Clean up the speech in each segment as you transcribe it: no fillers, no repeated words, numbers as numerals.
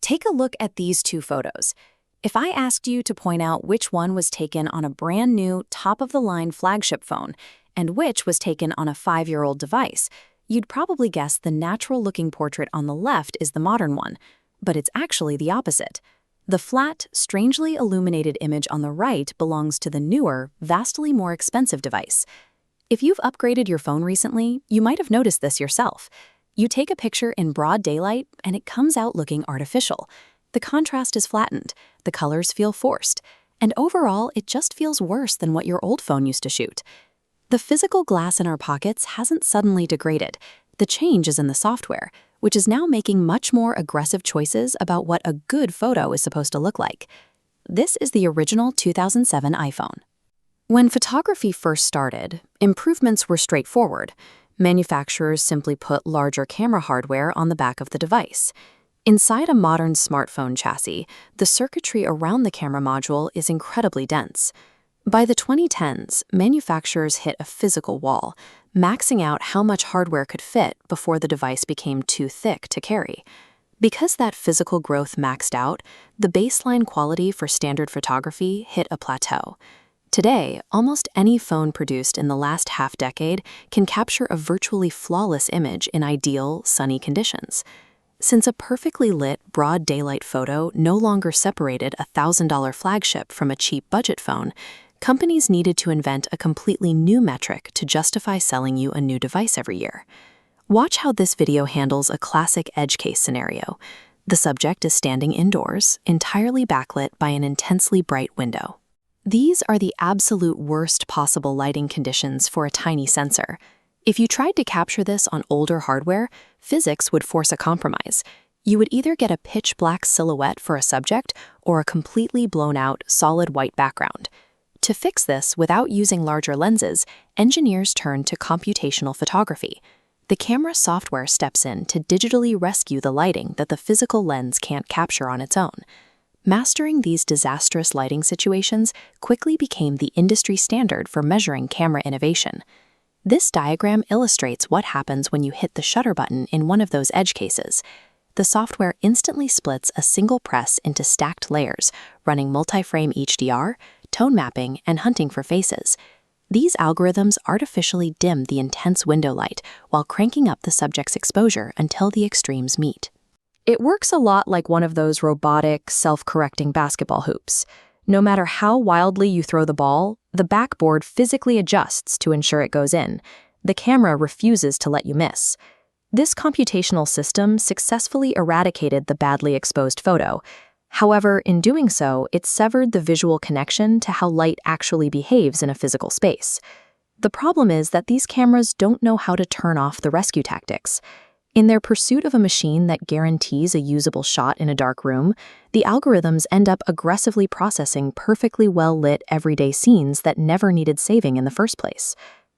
Take a look at these two photos. If I asked you to point out which one was taken on a brand new, top-of-the-line flagship phone and which was taken on a 5-year-old device, you'd probably guess the natural-looking portrait on the left is the modern one, but it's actually the opposite. The flat, strangely illuminated image on the right belongs to the newer, vastly more expensive device. If you've upgraded your phone recently, you might have noticed this yourself. You take a picture in broad daylight, and it comes out looking artificial. The contrast is flattened, the colors feel forced, and overall, it just feels worse than what your old phone used to shoot. The physical glass in our pockets hasn't suddenly degraded. The change is in the software, which is now making much more aggressive choices about what a good photo is supposed to look like. This is the original 2007 iPhone. When photography first started, improvements were straightforward. Manufacturers simply put larger camera hardware on the back of the device. Inside a modern smartphone chassis, the circuitry around the camera module is incredibly dense. By the 2010s, manufacturers hit a physical wall, maxing out how much hardware could fit before the device became too thick to carry. Because that physical growth maxed out, the baseline quality for standard photography hit a plateau. Today, almost any phone produced in the last half-decade can capture a virtually flawless image in ideal, sunny conditions. Since a perfectly lit, broad daylight photo no longer separated a $1,000 flagship from a cheap budget phone, companies needed to invent a completely new metric to justify selling you a new device every year. Watch how this video handles a classic edge case scenario. The subject is standing indoors, entirely backlit by an intensely bright window. These are the absolute worst possible lighting conditions for a tiny sensor. If you tried to capture this on older hardware, physics would force a compromise. You would either get a pitch-black silhouette for a subject or a completely blown-out, solid white background. To fix this without using larger lenses, engineers turned to computational photography. The camera software steps in to digitally rescue the lighting that the physical lens can't capture on its own. Mastering these disastrous lighting situations quickly became the industry standard for measuring camera innovation. This diagram illustrates what happens when you hit the shutter button in one of those edge cases. The software instantly splits a single press into stacked layers, running multi-frame HDR, tone mapping, and hunting for faces. These algorithms artificially dim the intense window light while cranking up the subject's exposure until the extremes meet. It works a lot like one of those robotic, self-correcting basketball hoops. No matter how wildly you throw the ball, the backboard physically adjusts to ensure it goes in. The camera refuses to let you miss. This computational system successfully eradicated the badly exposed photo. However, in doing so, it severed the visual connection to how light actually behaves in a physical space. The problem is that these cameras don't know how to turn off the rescue tactics. In their pursuit of a machine that guarantees a usable shot in a dark room, the algorithms end up aggressively processing perfectly well-lit everyday scenes that never needed saving in the first place.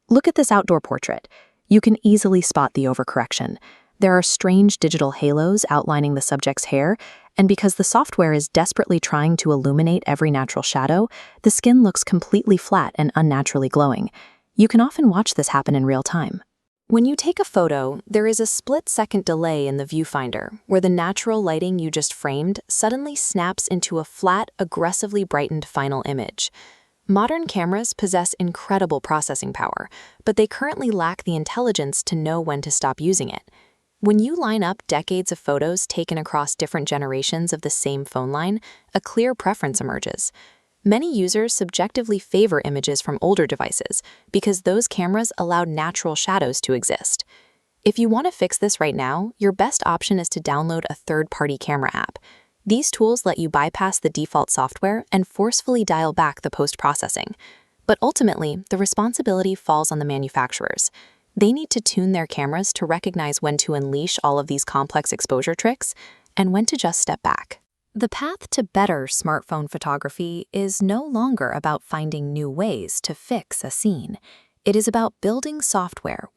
Look at this outdoor portrait. You can easily spot the overcorrection. There are strange digital halos outlining the subject's hair, and because the software is desperately trying to illuminate every natural shadow, the skin looks completely flat and unnaturally glowing. You can often watch this happen in real time. When you take a photo, there is a split-second delay in the viewfinder, where the natural lighting you just framed suddenly snaps into a flat, aggressively brightened final image. Modern cameras possess incredible processing power, but they currently lack the intelligence to know when to stop using it. When you line up decades of photos taken across different generations of the same phone line, a clear preference emerges. Many users subjectively favor images from older devices because those cameras allowed natural shadows to exist. If you want to fix this right now, your best option is to download a third-party camera app. These tools let you bypass the default software and forcefully dial back the post-processing. But ultimately, the responsibility falls on the manufacturers. They need to tune their cameras to recognize when to unleash all of these complex exposure tricks and when to just step back. The path to better smartphone photography is no longer about finding new ways to fix a scene. It is about building software